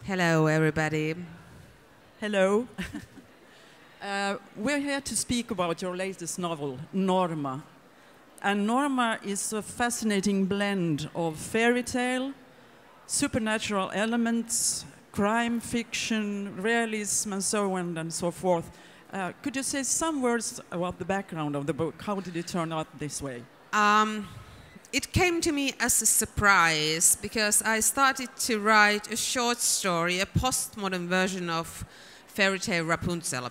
Hello, everybody. Hello. We're here to speak about your latest novel, Norma. And Norma is a fascinating blend of fairy tale, supernatural elements, crime fiction, realism, and so on and so forth. Could you say some words about the background of the book? How did it turn out this way? It came to me as a surprise because I started to write a short story, a postmodern version of fairy tale Rapunzel.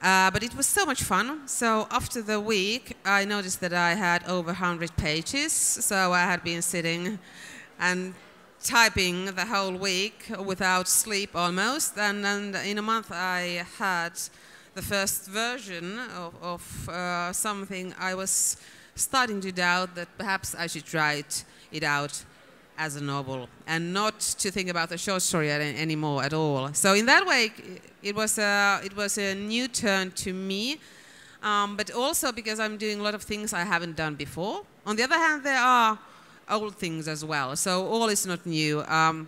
But it was so much fun. So after the week, I noticed that I had over 100 pages. So I had been sitting and typing the whole week without sleep almost. And in a month, I had the first version of something I was starting to doubt that perhaps I should write it out as a novel and not to think about the short story anymore at all. So in that way, it was a new turn to me, but also because I'm doing a lot of things I haven't done before. On the other hand, there are old things as well, so all is not new. I'm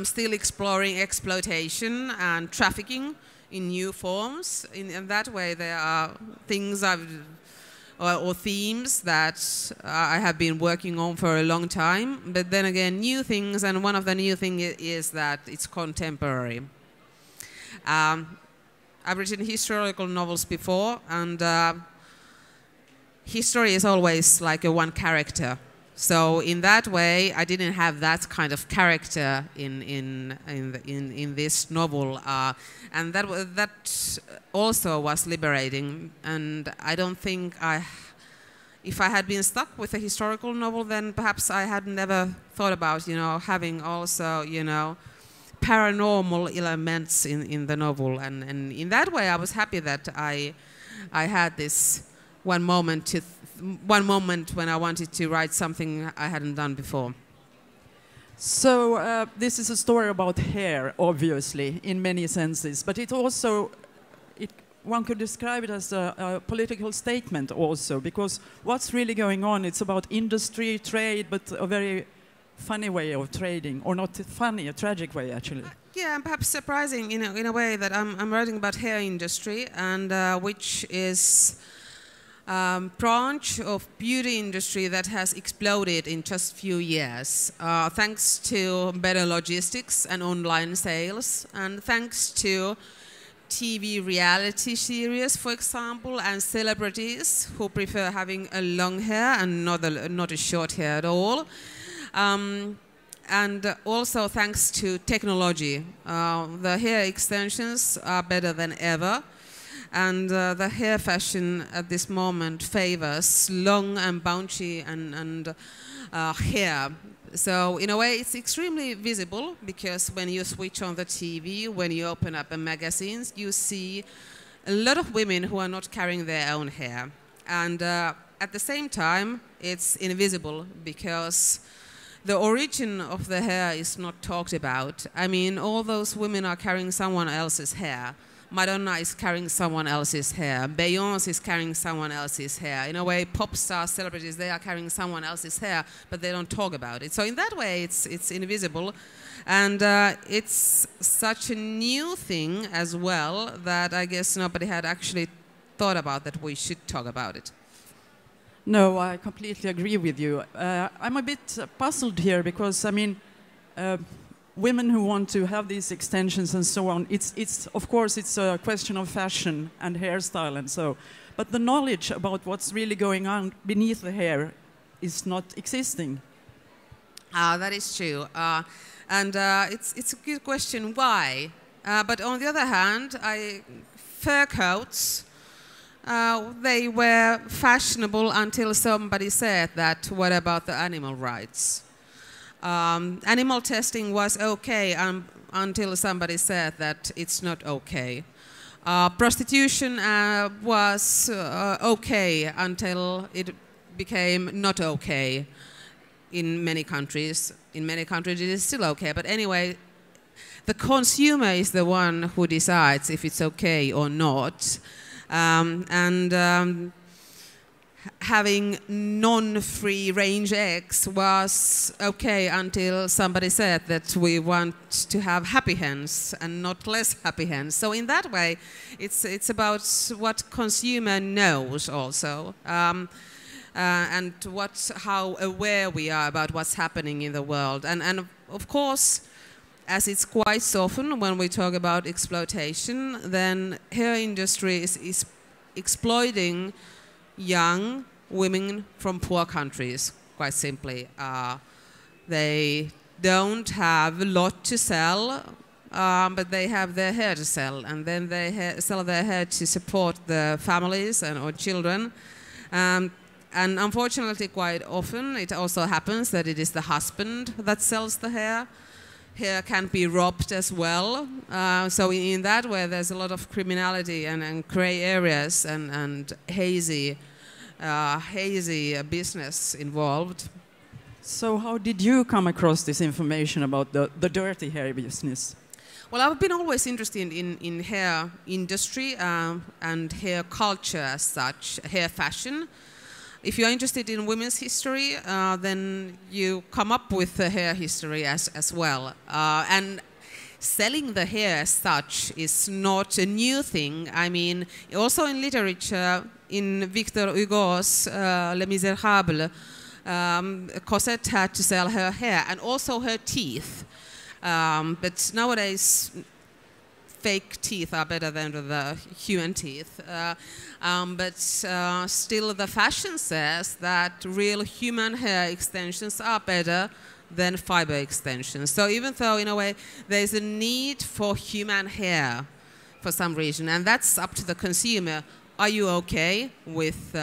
still exploring exploitation and trafficking in new forms. In that way, there are things or themes that I have been working on for a long time, but then again, new things, and one of the new things is that it's contemporary. I've written historical novels before, and history is always like a one character. So in that way, I didn't have that kind of character in this novel, and that also was liberating. And I don't think if I had been stuck with a historical novel, then perhaps I had never thought about, having also, paranormal elements in the novel. And in that way, I was happy that I had this one moment when I wanted to write something I hadn't done before. So this is a story about hair, obviously, in many senses, but it also, one could describe it as a political statement also, because what's really going on, it's about industry, trade, but a very funny way of trading, or not funny, a tragic way, actually. Yeah, and perhaps surprising in a way that I'm writing about hair industry, and which is branch of beauty industry that has exploded in just few years, thanks to better logistics and online sales, and thanks to TV reality series, for example, and celebrities who prefer having a long hair and not a short hair at all. And also thanks to technology. The hair extensions are better than ever. And the hair fashion at this moment favors long and bouncy and hair. So in a way, it's extremely visible because when you switch on the TV, when you open up a magazines, you see a lot of women who are not carrying their own hair. And at the same time, it's invisible because the origin of the hair is not talked about. I mean, all those women are carrying someone else's hair. Madonna is carrying someone else's hair. Beyoncé is carrying someone else's hair. In a way, pop star celebrities, they are carrying someone else's hair, but they don't talk about it. So in that way, it's invisible. And it's such a new thing as well that I guess nobody had actually thought about that we should talk about it. No, I completely agree with you. I'm a bit puzzled here because, I mean, women who want to have these extensions and so on, it's of course it's a question of fashion and hairstyle and so, but the knowledge about what's really going on beneath the hair is not existing. That is true, and it's a good question why. But on the other hand, fur coats. They were fashionable until somebody said that, what about the animal rights? Animal testing was okay until somebody said that it's not okay. Prostitution was okay until it became not okay in many countries. In many countries it is still okay, but anyway, the consumer is the one who decides if it's okay or not. having non-free range eggs was okay until somebody said that we want to have happy hens and not less happy hens. So in that way, it's about what consumer knows also, and how aware we are about what's happening in the world. And of course, as it's quite so often when we talk about exploitation, then hair industry is exploiting young women from poor countries, quite simply. They don't have a lot to sell, but they have their hair to sell, and then they sell their hair to support their families or children. And unfortunately, quite often, it also happens that it is the husband that sells the hair. Hair can be robbed as well. So in that way, there's a lot of criminality and gray areas and hazy business involved. So how did you come across this information about the dirty hair business? Well, I've been always interested in hair industry and hair culture as such, hair fashion. If you're interested in women's history, then you come up with the hair history as well. And selling the hair as such is not a new thing. I mean, also in literature, in Victor Hugo's Les Misérables, Cosette had to sell her hair and also her teeth. But nowadays, fake teeth are better than the human teeth. But still the fashion says that real human hair extensions are better than fiber extensions. So even though, in a way, there's a need for human hair for some reason, and that's up to the consumer. Are you okay with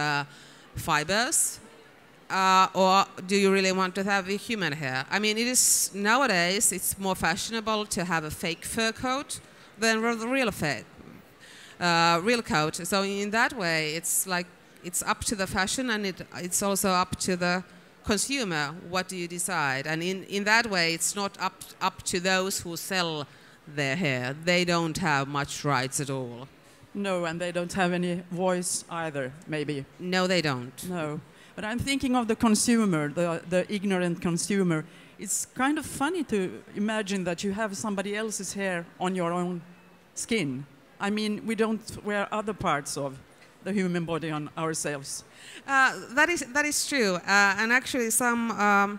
fibers? Or do you really want to have a human hair? I mean, nowadays, it's more fashionable to have a fake fur coat than the real coat. So in that way, it's up to the fashion, and it's also up to the consumer. What do you decide? And in that way, it's not up to those who sell their hair. They don't have much rights at all. No, and they don't have any voice either, maybe. No, they don't. No. But I'm thinking of the consumer, the ignorant consumer. It's kind of funny to imagine that you have somebody else's hair on your own skin. I mean, we don't wear other parts of the human body on ourselves. That is true. And actually, some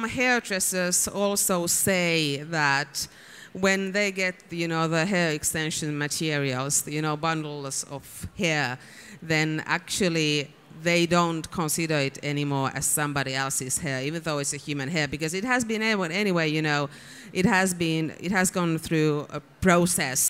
hairdressers also say that when they get, the hair extension materials, bundles of hair, then actually they don't consider it anymore as somebody else's hair, even though it's a human hair, because it has been anyway, it has gone through a process